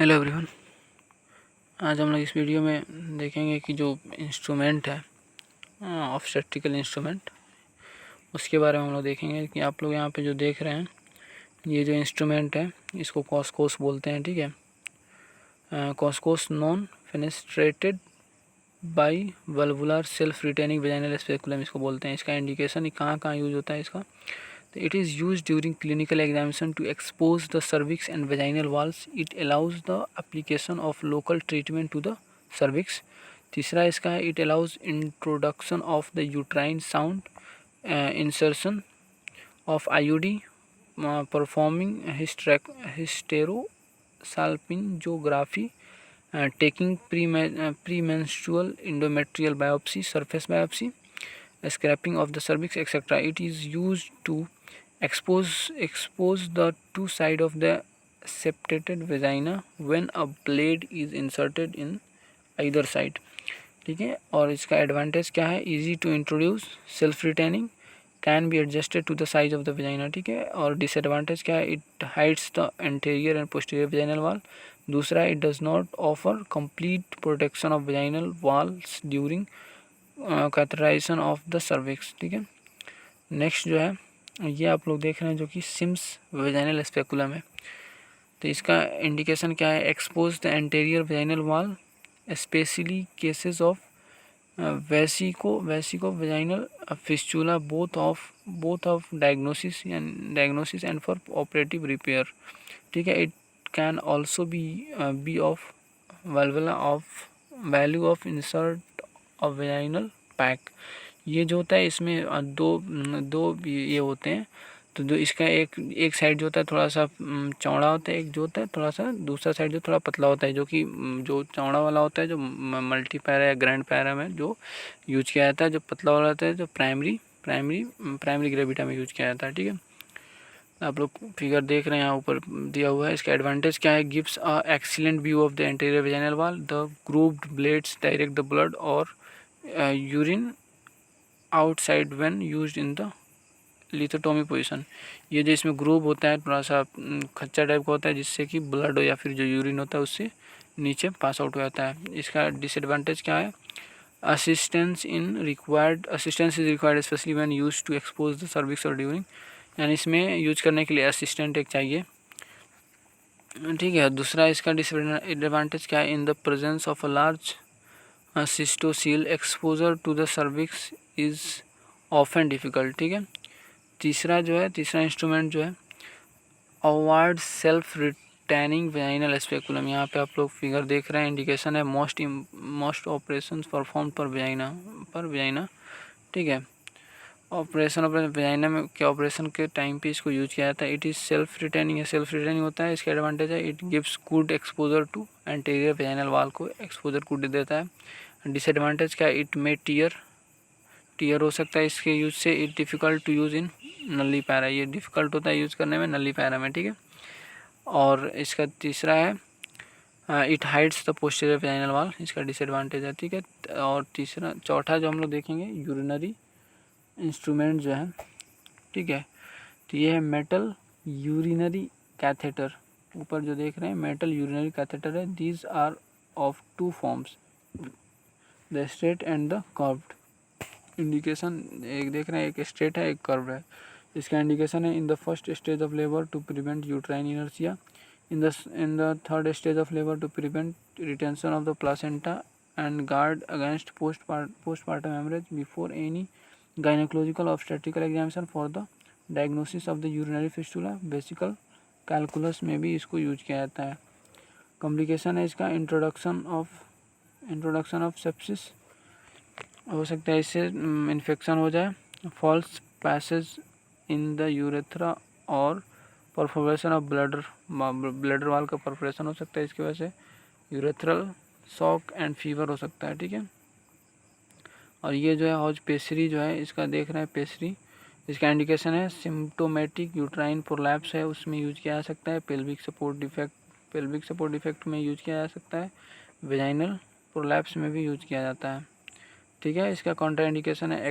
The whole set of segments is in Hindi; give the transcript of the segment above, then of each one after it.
Hello everyone. आज हम लोग इस वीडियो में देखेंगे कि जो इंस्ट्रूमेंट है ऑब्स्टेट्रिकल इंस्ट्रूमेंट, उसके बारे में हम लोग देखेंगे कि आप लोग यहाँ पे जो देख रहे हैं ये जो इंस्ट्रूमेंट है इसको कॉस्कोस बोलते हैं। ठीक है, Cusco's non fenestrated bi valvular self retaining vaginal speculum इसको बोलते हैं। इसका इंडिकेशन कहाँ कहाँ यूज होता है इसका, तो it is used during clinical examination to expose the cervix and vaginal walls. It allows the application of local treatment to the cervix. तीसरा इसका है it allows introduction of the uterine sound insertion of IUD, performing hysterosalpingography, taking premenstrual endometrial biopsy, surface biopsy, scraping of the cervix, etc. It is used to expose the two side of the septated vagina when a blade is inserted in either side। ठीक है, और इसका एडवांटेज क्या है, easy to introduce, self retaining, can be adjusted to the size of the vagina. ठीक है, और डिसएडवांटेज क्या है, it hides the anterior and posterior vaginal wall. दूसरा, it does not offer complete protection of vaginal walls during catheterization of the cervix. ठीक है, नेक्स्ट जो है ये आप लोग देख रहे हैं जो कि सिम्स वेजाइनल स्पेकुलम है। तो इसका इंडिकेशन क्या है, expose the anterior vaginal wall specially cases of vesico vaginal fistula both of diagnosis and for operative repair. ठीक है, it can also be of value of insert of vaginal pack. ये जो होता है इसमें दो ये होते हैं। तो जो इसका एक साइड जो होता है थोड़ा सा चौड़ा होता है, एक जो होता है थोड़ा सा दूसरा साइड जो थोड़ा पतला होता है, जो कि जो चौड़ा वाला होता है जो मल्टी पैरा या ग्रैंड पैरा में जो यूज किया जाता है, जो पतला वाला होता है जो प्राइमरी ग्रेविटा में यूज किया जाता है। ठीक है, आप लोग फिगर देख रहे हैं यहाँ ऊपर दिया हुआ है। इसका एडवांटेज क्या है, gives a excellent view of the anterior vaginal wall, the grooved blades direct the blood और urine outside when used in the lithotomy position. ये जो इसमें ग्रूव होता है थोड़ा सा खच्चा टाइप का होता है, जिससे कि ब्लड या फिर जो यूरिन होता है उससे नीचे पास आउट हो जाता है। इसका डिसएडवांटेज क्या है, assistance is required specially when used to expose the cervix और ड्यूरिंग, यानी इसमें यूज करने के लिए असिस्टेंट एक चाहिए। ठीक है, दूसरा इसका डिसएडवांटेज क्या है, in the presence of a large cystocele exposure to the cervix is often difficult. ठीक है, तीसरा इंस्ट्रूमेंट जो है Auvard self retaining vaginal speculum. यहाँ पे आप लोग फिगर देख रहे हैं, इंडिकेशन है मोस्ट ऑपरेशंस परफॉर्म पर वेजाइना। ठीक है, ऑपरेशन वेजाइना में क्या ऑपरेशन के टाइम पे इसको यूज किया जाता है। इट इज़ सेल्फ रिटेनिंग होता है। इसका एडवांटेज है, it gives good exposure to anterior vaginal wall को एक्सपोजर गुड देता है। डिसएडवांटेज क्या है, इट में टीयर हो सकता है इसके यूज से। It difficult to use in nullipara, ये डिफ़िकल्ट होता है यूज़ करने में नली पैरा में। ठीक है, और इसका तीसरा है it hides the posterior vaginal wall, इसका डिसएडवांटेज है। ठीक है, और चौथा जो हम लोग देखेंगे यूरिनरी इंस्ट्रूमेंट जो है। ठीक है, तो ये है मेटल यूरिनरी कैथेटर। ऊपर जो देख रहे हैं मेटल यूरिनरी कैथेटर है। These are of two forms, the straight and the curved. Indication एक देख रहे हैं, एक स्ट्रेट है एक कर्व है। इसका इंडिकेशन है, in the first stage of labour to prevent uterine inertia, in the third stage of labour to prevent retention of the placenta and guard against postmortem haemorrhage before any gynaecological obstetrical examination for the diagnosis of the urinary fistula. Vesical calculus में भी इसको यूज किया जाता है। कॉम्प्लिकेशन है इसका इंट्रोडक्शन ऑफ सेप्सिस, हो सकता है इससे इन्फेक्शन हो जाए। False passage in the urethra और परफोरेशन ऑफ ब्लडर वाल का परफोरेशन हो सकता है, इसकी वजह से यूरेथ्रल शॉक एंड फीवर हो सकता है। ठीक है, और ये जो है हॉज पेसरी जो है इसका देख रहे हैं पेसरी, इसका इंडिकेशन है सिम्टोमेटिक यूट्राइन प्रोलैप्स है, उसमें यूज किया जा सकता है। पेल्विक सपोर्ट डिफेक्ट में यूज किया जा सकता है। वेजाइनल प्रोलैप्स में भी यूज किया जाता है। ठीक है, इसका काउंटर इंडिकेशन है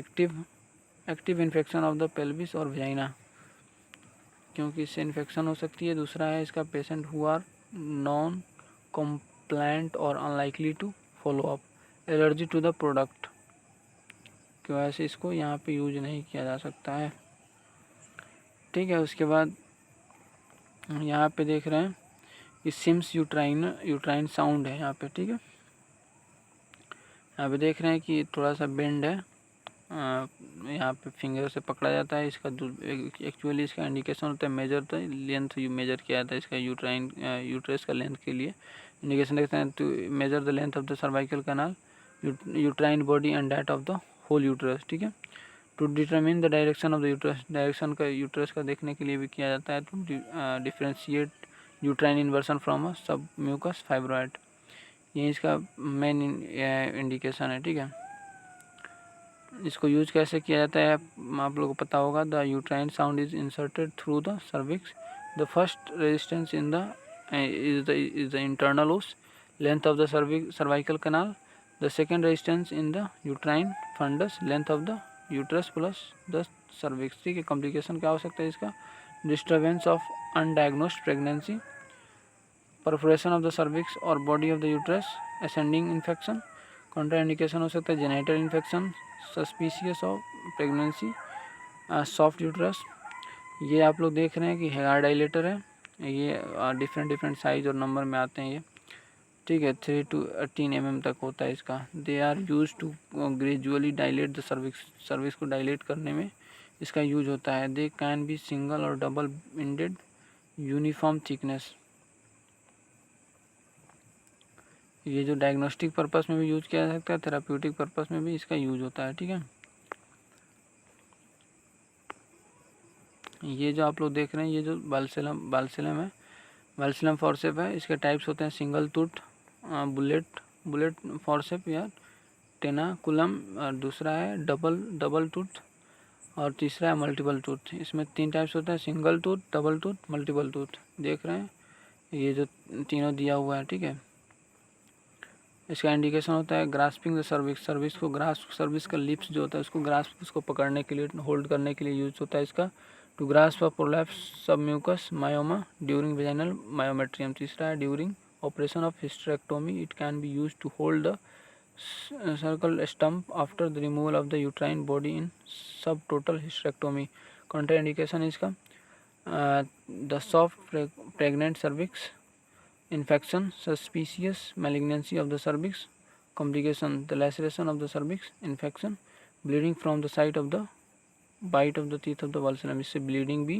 active infection of the pelvis और वेजाइना, क्योंकि इससे इन्फेक्शन हो सकती है। दूसरा है इसका patient who are non compliant or unlikely to follow up, allergy to the product की वजह से इसको यहाँ पे यूज नहीं किया जा सकता है। ठीक है, उसके बाद यहाँ पे देख रहे हैं कि सिम्स यूट्राइन साउंड है यहाँ पे। ठीक है, यहाँ पे देख रहे हैं कि थोड़ा सा बेंड है, यहाँ पे फिंगर से पकड़ा जाता है। इसका एक्चुअली इसका इंडिकेशन होता है मेजर, तो लेंथ मेजर किया जाता है इसका यूट्रस का लेंथ के लिए इंडिकेशन देखते हैं। To measure the length of the cervical canal, uterine body and that of the whole uterus. ठीक है, to determine the direction of the uterus, direction का यूट्रस का देखने के लिए भी किया जाता है। To differentiate uterine inversion from a submucous fibroid, ये इसका मेन इंडिकेशन है। ठीक है, इसको यूज कैसे किया जाता है आप लोगों को पता होगा। The uterine sound is inserted through the cervix, the first resistance in the is the internal os length of the cervical canal, the second resistance in the uterine fundus length of the uterus plus the cervix. ठीक है, कॉम्प्लिकेशन क्या हो सकता है इसका, disturbance of undiagnosed pregnancy, perforation of the cervix और body of the uterus, ascending infection, contraindication हो सकता है genital infection, suspicious of pregnancy, soft uterus. ये आप लोग देख रहे हैं कि हेयर डायलेटर है, ये डिफरेंट साइज और नंबर में आते हैं ये। ठीक है, 3 to 18 mm तक होता है इसका। They are use to gradually dilate the cervix को डायलेट करने में इसका यूज होता है। दे कैन बी सिंगल और डबल इंडेड, यूनिफॉर्म थिकनेस। ये जो डायग्नोस्टिक पर्पस में भी यूज किया जा सकता है, थेराप्यूटिक पर्पस में भी इसका यूज होता है। ठीक है, ये जो आप लोग देख रहे हैं ये जो बालसेलम है, बालसेलम फॉर्सेप है। इसके टाइप्स होते हैं सिंगल टूथ, बुलेट फॉर्सेप या टेनाकुलम, और दूसरा है डबल टूथ, और तीसरा है मल्टीपल टूथ। इसमें 3 टाइप्स होता है, single tooth, double tooth, multiple tooth. देख रहे हैं ये जो तीनों दिया हुआ है। ठीक है, इसका इंडिकेशन होता है ग्रास्पिंग द सर्विक्स को ग्रास्प, सर्विक्स का लिप्स जो होता है उसको ग्रास्प, उसको पकड़ने के लिए, होल्ड करने के लिए यूज होता है इसका। To grasp a prolapse submucous myoma during vaginal myometrium. तीसरा है during operation of hysterectomy, it can be use to hold the circle stump after the removal of the uterine body in subtotal hysterectomy. Contraindication इसका the soft pregnant cervix, infection, suspicious malignancy of the cervix, complication, the laceration of the cervix, infection, bleeding from the site of the bite of the teeth of the valsalum। इससे bleeding भी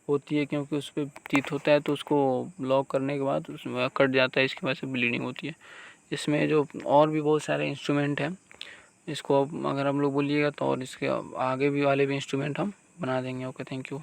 होती है क्योंकि उस पर teeth होता है तो उसको लॉक करने के बाद उसमें कट जाता है, इसकी वजह से bleeding होती है। इसमें जो और भी बहुत सारे इंस्ट्रूमेंट हैं, इसको अगर हम लोग बोलिएगा तो और इसके आगे भी वाले भी इंस्ट्रूमेंट हम बना देंगे। Okay, thank you.